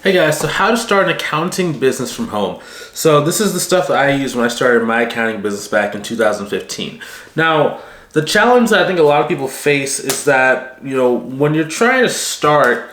Hey guys, so how to start an accounting business from home. So this is the stuff that I used when I started my accounting business back in 2015. Now, the challenge that I think a lot of people face is that, when you're trying to start,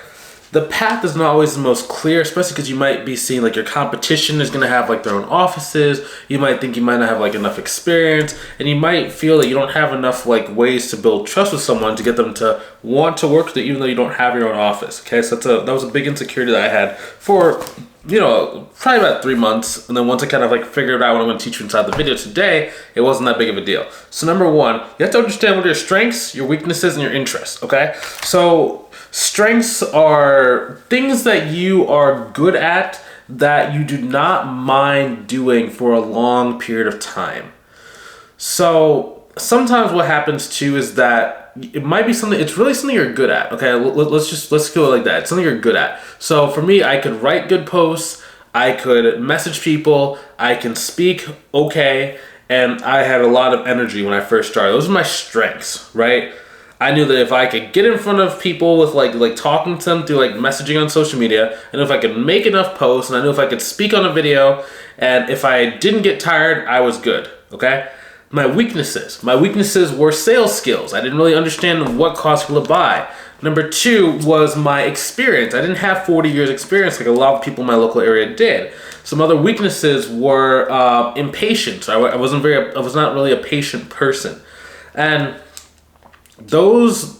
the path is not always the most clear, especially because you might be seeing like your competition is going to have like their own offices. You might think you might not have like enough experience, and you might feel that you don't have enough like ways to build trust with someone to get them to want to work with you, even though you don't have your own office. Okay, so that was a big insecurity that I had for probably about 3 months, and then once I kind of like figured out what I'm going to teach you inside the video today, it wasn't that big of a deal. So number one, you have to understand what are your strengths, your weaknesses, and your interests. Okay, so strengths are things that you are good at that you do not mind doing for a long period of time. So sometimes what happens too is that it might be something, it's really something you're good at. Okay, let's go like that. It's something you're good at. So for me, I could write good posts, I could message people, I can speak okay, and I had a lot of energy when I first started. Those are my strengths, right? I knew that if I could get in front of people with like talking to them through like messaging on social media, and if I could make enough posts, and I knew if I could speak on a video, and if I didn't get tired, I was good, okay? My weaknesses were sales skills. I didn't really understand what caused people to buy. Number two was my experience. I didn't have 40 years experience like a lot of people in my local area did. Some other weaknesses were impatience. I was not really a patient person. And everyone's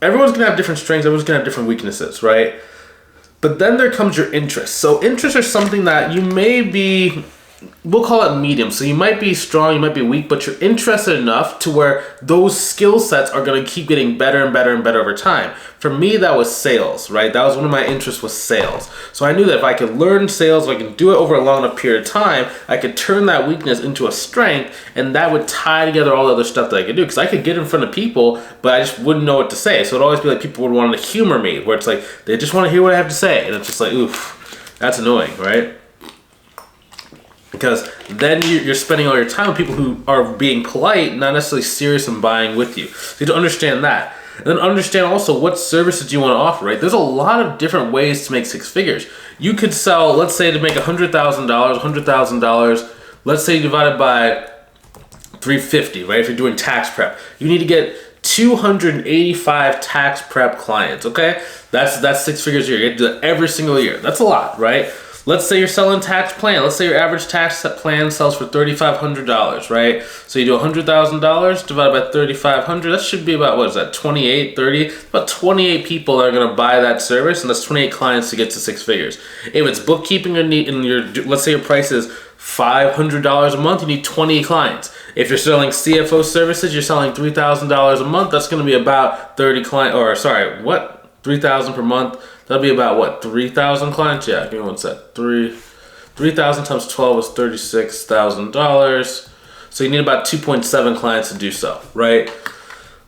gonna have different strengths, everyone's gonna have different weaknesses, right? But then there comes your interests. So interests are something that you may be, we'll call it medium. So you might be strong, you might be weak, but you're interested enough to where those skill sets are gonna keep getting better and better and better over time. For me, that was sales, right? That was one of my interests, was sales. So I knew that if I could learn sales, if I could do it over a long enough period of time, I could turn that weakness into a strength, and that would tie together all the other stuff that I could do. Because I could get in front of people, but I just wouldn't know what to say. So it'd always be like people would want to humor me, where it's like, they just want to hear what I have to say. And it's just like, oof, that's annoying, right? Because then you're spending all your time with people who are being polite, not necessarily serious and buying with you. So you have to understand that. And then understand also what services you want to offer, right? There's a lot of different ways to make six figures. You could sell, let's say to make $100,000, let's say divided by 350, right? If you're doing tax prep, you need to get 285 tax prep clients, okay? That's 6 figures a year. You have to do that every single year. That's a lot, right? Let's say you're selling tax plan. Let's say your average tax plan sells for $3,500, right? So you do $100,000 divided by 3,500. That should be about, what is that, 28, 30? About 28 people are gonna buy that service, and that's 28 clients to get to 6 figures. If it's bookkeeping and let's say your price is $500 a month, you need 20 clients. If you're selling CFO services, you're selling $3,000 a month. That's gonna be about 30 clients, or sorry, what? 3,000 per month. That'll be about what, 3,000 clients? Yeah, give me one sec. 3,000 times 12 is $36,000. So you need about 2.7 clients to do so, right?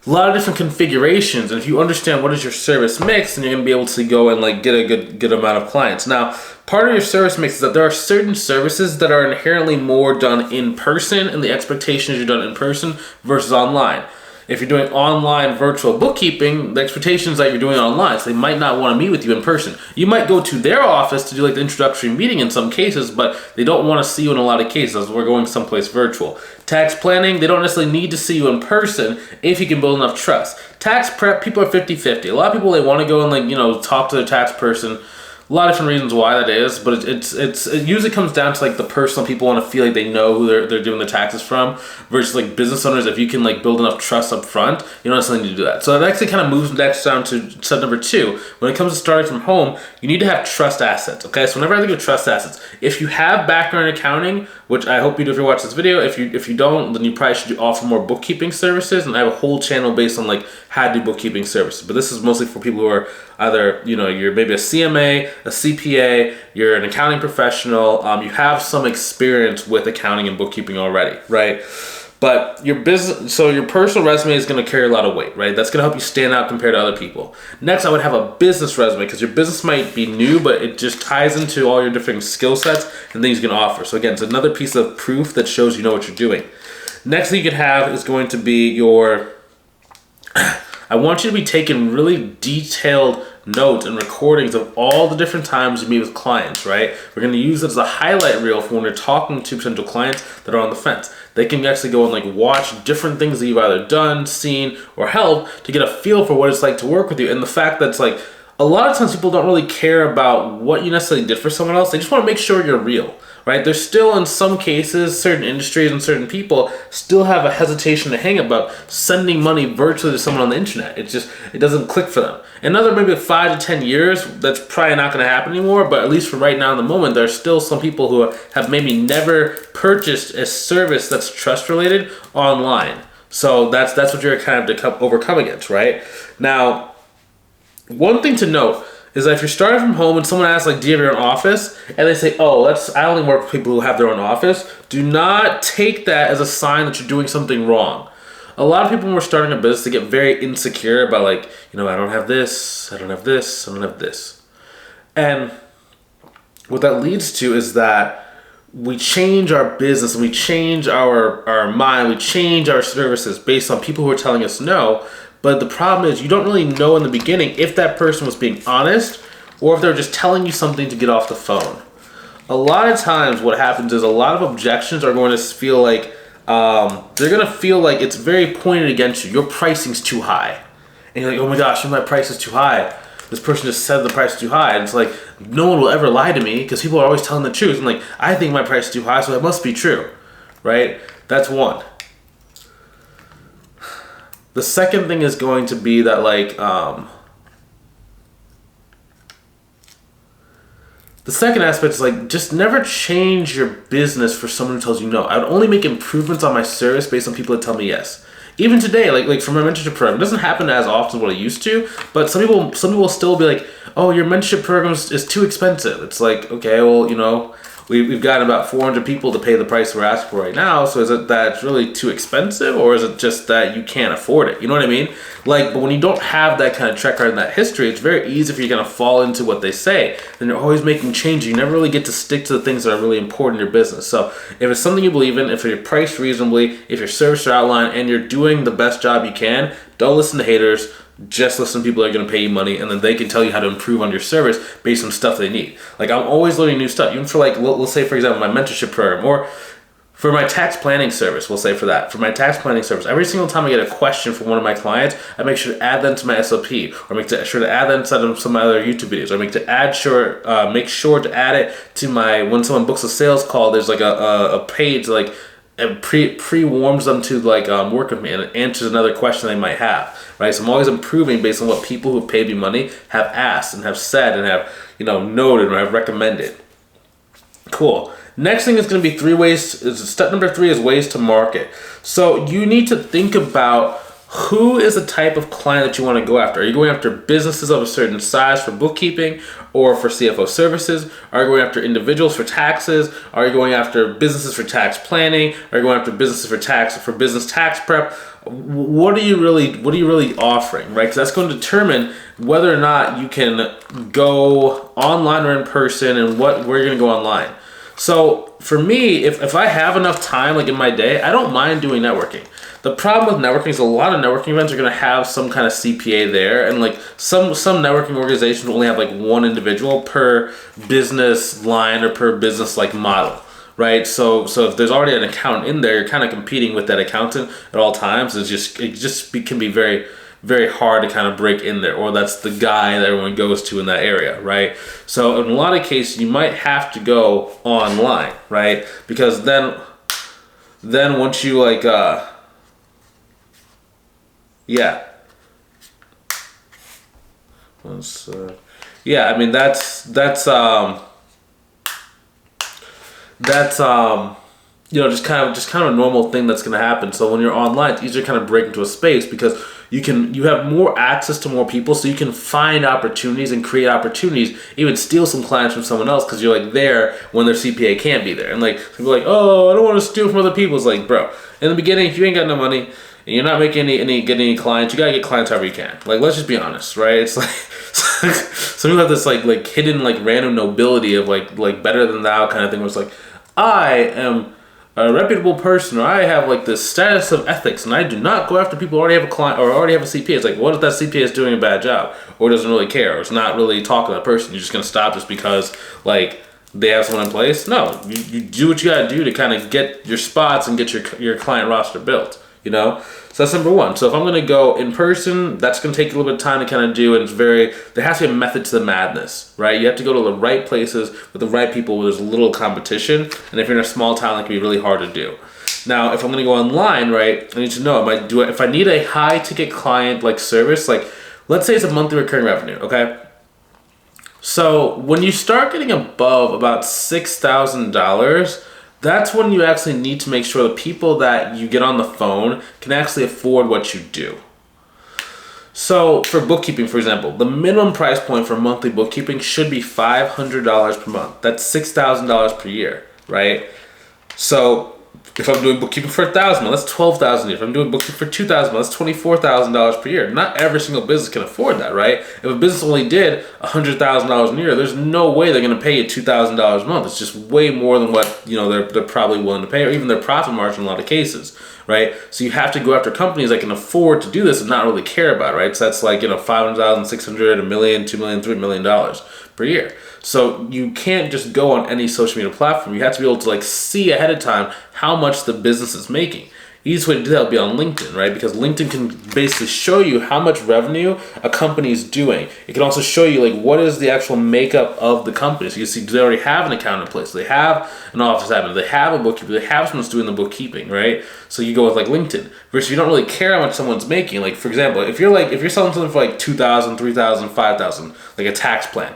A lot of different configurations, and if you understand what is your service mix, then you're gonna be able to go and like get a good amount of clients. Now, part of your service mix is that there are certain services that are inherently more done in person, and the expectation is you're done in person versus online. If you're doing online virtual bookkeeping, the expectation is that you're doing it online, so they might not want to meet with you in person. You might go to their office to do like the introductory meeting in some cases, but they don't want to see you in a lot of cases. We're going someplace virtual. Tax planning, they don't necessarily need to see you in person if you can build enough trust. Tax prep, people are 50-50. A lot of people, they want to go and talk to their tax person. A lot of different reasons why that is, but it usually comes down to like the personal. People want to feel like they know who they're doing the taxes from, versus like business owners. If you can like build enough trust up front, you don't necessarily need to do that. So that actually kind of moves next down to step number 2. When it comes to starting from home, you need to have trust assets. Okay, so whenever I think of trust assets, if you have background in accounting, which I hope you do if you watch this video, if you don't, then you probably should offer more bookkeeping services. And I have a whole channel based on like how to do bookkeeping services. But this is mostly for people who are either you're maybe a CMA, a CPA, you're an accounting professional, you have some experience with accounting and bookkeeping already, right? But your personal resume is going to carry a lot of weight, right? That's going to help you stand out compared to other people. Next, I would have a business resume, because your business might be new, but it just ties into all your different skill sets and things you can offer. So again, it's another piece of proof that shows you know what you're doing. Next thing you could have is going to be I want you to be taking really detailed notes and recordings of all the different times you meet with clients, right? We're going to use it as a highlight reel for when we're talking to potential clients that are on the fence. They can actually go and like watch different things that you've either done, seen, or helped to get a feel for what it's like to work with you. And the fact that it's like, a lot of times people don't really care about what you necessarily did for someone else. They just want to make sure you're real, right? There's still, in some cases, certain industries and certain people still have a hesitation to hang about sending money virtually to someone on the internet. It doesn't click for them. Another maybe 5 to 10 years, that's probably not going to happen anymore. But at least for right now in the moment, there are still some people who have maybe never purchased a service that's trust related online. So that's what you're kind of to overcome against, right? Now, one thing to note is that if you're starting from home and someone asks, like, do you have your own office? And they say, oh, I only work with people who have their own office. Do not take that as a sign that you're doing something wrong. A lot of people when we're starting a business, they get very insecure about like, I don't have this, I don't have this, I don't have this. And what that leads to is that we change our business and we change our mind, we change our services based on people who are telling us no. But the problem is you don't really know in the beginning if that person was being honest or if they're just telling you something to get off the phone. A lot of times what happens is a lot of objections are going to feel like, they're going to feel like it's very pointed against you. Your pricing's too high. And you're like, oh my gosh, my price is too high. This person just said the price is too high. And it's like, no one will ever lie to me because people are always telling the truth. I'm like, I think my price is too high, so it must be true, right? That's one. The second thing is going to be that like, the second aspect is like, just never change your business for someone who tells you no. I would only make improvements on my service based on people that tell me yes. Even today, like for my mentorship program, it doesn't happen as often as what it used to, but some people will still be like, oh, your mentorship program is too expensive. It's like, okay, well, we've got about 400 people to pay the price we're asking for right now. So is it that it's really too expensive, or is it just that you can't afford it? You know what I mean? Like, but when you don't have that kind of track record and that history, it's very easy for you to kind of fall into what they say. And you're always making changes. You never really get to stick to the things that are really important in your business. So if it's something you believe in, if you're priced reasonably, if your services are outlined, and you're doing the best job you can, don't listen to haters. Just listen to people that are going to pay you money, and then they can tell you how to improve on your service based on stuff they need. Like, I'm always learning new stuff, even for like, let's say for example, my mentorship program, or for my tax planning service, we'll say for that. For my tax planning service, every single time I get a question from one of my clients, I make sure to add them to my SOP, or make sure to add them to some of my other YouTube videos, or make sure to add it to my, when someone books a sales call, there's like a page like, it pre-warms them to like work with me and answers another question they might have, right? So I'm always improving based on what people who have paid me money have asked and have said and have, noted or have recommended. Cool. Next thing is going to be step number 3 is ways to market. So you need to think about who is the type of client that you want to go after. Are you going after businesses of a certain size for bookkeeping or for CFO services? Are you going after individuals for taxes? Are you going after businesses for tax planning? Are you going after businesses for business tax prep? What are you really offering, right? Because that's going to determine whether or not you can go online or in person, and where you're going to go online. So for me, if I have enough time, like in my day, I don't mind doing networking. The problem with networking is a lot of networking events are going to have some kind of CPA there, and like some networking organizations only have like one individual per business line or per business like model, right? So if there's already an accountant in there, you're kind of competing with that accountant at all times. It can be very, very hard to kind of break in there, or that's the guy that everyone goes to in that area, right? So in a lot of cases, you might have to go online, right? Because then once you like, I mean that's just kind of a normal thing that's going to happen. So when you're online, it's easier to kind of break into a space because you have more access to more people, so you can find opportunities and create opportunities, even steal some clients from someone else because you're like there when their CPA can't be there. And like people are like, oh, I don't want to steal from other people. It's like, bro, in the beginning, if you ain't got no money and you're not making any clients, you gotta get clients however you can. Like, let's just be honest, right? It's like some people have this like hidden like random nobility of like better than thou kind of thing, where it's like, I am a reputable person, or I have like this status of ethics, and I do not go after people who already have a client or already have a CPA. It's like, what if that CPA is doing a bad job, or doesn't really care, or is not really talking to that person? You're just gonna stop just because like they have someone in place? No, you do what you gotta do to kind of get your spots and get your client roster built. You know, so that's number one. So if I'm gonna go in person, that's gonna take a little bit of time to kind of do, and there has to be a method to the madness, right? You have to go to the right places with the right people where there's little competition, and if you're in a small town, it can be really hard to do. Now, if I'm gonna go online, right, I need to know, if I need a high ticket client like service, like let's say it's a monthly recurring revenue, okay? So when you start getting above about $6,000, that's when you actually need to make sure the people that you get on the phone can actually afford what you do. So for bookkeeping, for example, the minimum price point for monthly bookkeeping should be $500 per month. That's $6,000 per year, right? So if I'm doing bookkeeping for $1,000, that's $12,000 a year. If I'm doing bookkeeping for $2,000, that's $24,000 per year. Not every single business can afford that, right? If a business only did $100,000 a year, there's no way they're going to pay you $2,000 a month. It's just way more than what they're probably willing to pay, or even their profit margin in a lot of cases, right? So you have to go after companies that can afford to do this and not really care about it, right? So that's like $500,000, $600,000, $1 million, $2 million, $3 million per year. So you can't just go on any social media platform. You have to be able to like see ahead of time how much the business is making. Easiest way to do that would be on LinkedIn, right? Because LinkedIn can basically show you how much revenue a company is doing. It can also show you like what is the actual makeup of the company. So you see, do they already have an accountant in place? Do they have an office admin? Do they have a bookkeeper? Do they have someone who's doing the bookkeeping, right? So you go with like LinkedIn. Versus you don't really care how much someone's making. Like for example, if you're selling something for like $2,000, $3,000, $5,000, like a tax plan,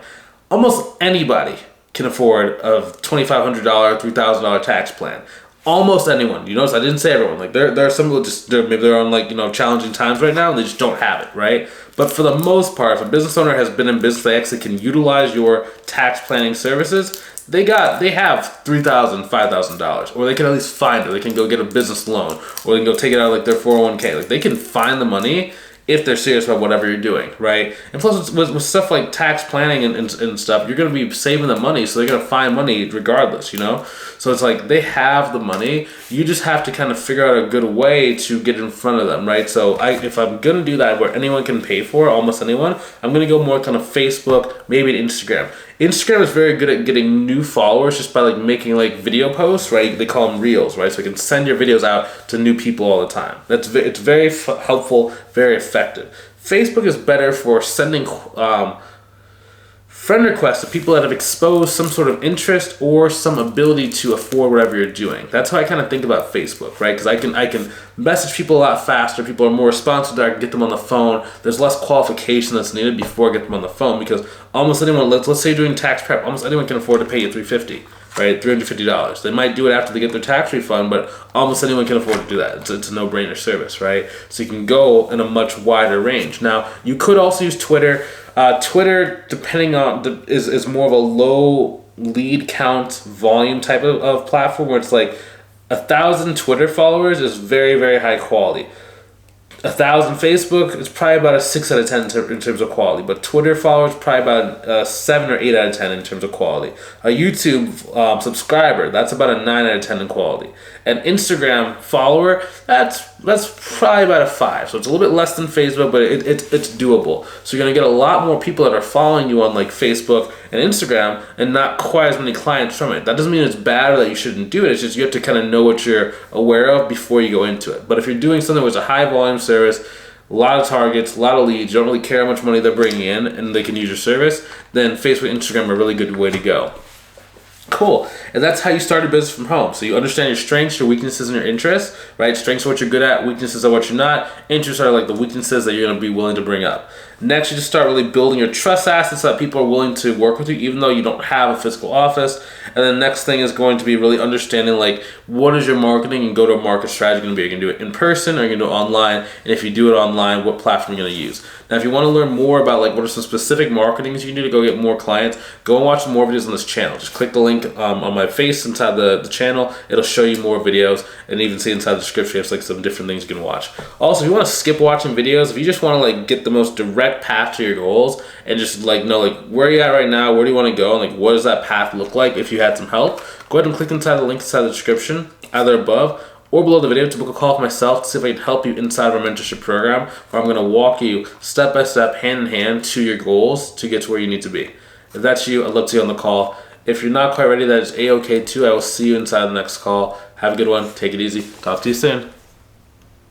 almost anybody can afford a $2,500, $3,000 tax plan. Almost anyone. You notice I didn't say everyone. Like there are some people maybe they're on like challenging times right now and they just don't have it, right? But for the most part, if a business owner has been in business, they actually can utilize your tax planning services. They have $3,000, $5,000, or they can at least find it. They can go get a business loan, or they can go take it out of like their 401k. Like they can find the money if they're serious about whatever you're doing, right? And plus with stuff like tax planning and stuff, you're going to be saving the money, so they're going to find money regardless, So it's like they have the money. You just have to kind of figure out a good way to get in front of them, right? So if I'm going to do that where anyone can pay for it, almost anyone, I'm going to go more kind of Facebook, maybe Instagram. Instagram is very good at getting new followers just by like making like video posts, right? They call them reels, right? So you can send your videos out to new people all the time. It's very helpful, very effective. Facebook is better for sending friend requests to people that have exposed some sort of interest or some ability to afford whatever you're doing. That's how I kind of think about Facebook, right? Because I can message people a lot faster. People are more responsive. I can get them on the phone. There's less qualification that's needed before I get them on the phone, because almost anyone, let's say you're doing tax prep, almost anyone can afford to pay you $350, right? $350. They might do it after they get their tax refund, but almost anyone can afford to do that. It's a no-brainer service, right? So you can go in a much wider range. Now, you could also use Twitter. Twitter, depending on is more of a low lead count volume type of platform, where it's like 1,000 Twitter followers is very, very high quality. 1,000 Facebook is probably about a 6 out of 10 in terms of quality, but Twitter followers probably about a 7 or 8 out of 10 in terms of quality. A YouTube subscriber, that's about a 9 out of 10 in quality. An Instagram follower, that's probably about a 5. So it's a little bit less than Facebook, but it's doable. So you're gonna get a lot more people that are following you on like Facebook and Instagram, and not quite as many clients from it. That doesn't mean it's bad or that you shouldn't do it. It's just you have to kind of know what you're aware of before you go into it. But if you're doing something with a high volume service, a lot of targets, a lot of leads, you don't really care how much money they're bringing in, and they can use your service, then Facebook and Instagram are a really good way to go. Cool. And that's how you start a business from home. So you understand your strengths, your weaknesses, and your interests, right? Strengths are what you're good at, weaknesses are what you're not. Interests are like the weaknesses that you're going to be willing to bring up. Next, you just start really building your trust assets so that people are willing to work with you, even though you don't have a physical office. And then the next thing is going to be really understanding like what is your marketing and go-to-market strategy going to be. Are you going to do it in person, or are you going to do it online? And if you do it online, what platform are you going to use? Now, if you want to learn more about like what are some specific marketings you can do to go get more clients, go and watch more videos on this channel. Just click the link on my face inside the channel. It'll show you more videos, and even see inside the description there's like some different things you can watch. Also, if you want to skip watching videos, if you just want to like get the most direct path to your goals and just like know like where you at right now, where do you want to go, and like what does that path look like if you had some help, go ahead and click inside the link inside the description, either above or below the video, to book a call with myself to see if I can help you inside our mentorship program, where I'm going to walk you step by step, hand in hand, to your goals to get to where you need to be. If that's you, I'd love to see you on the call. If you're not quite ready, that is A-OK too. I will see you inside the next call. Have a good one. Take it easy. Talk to you soon.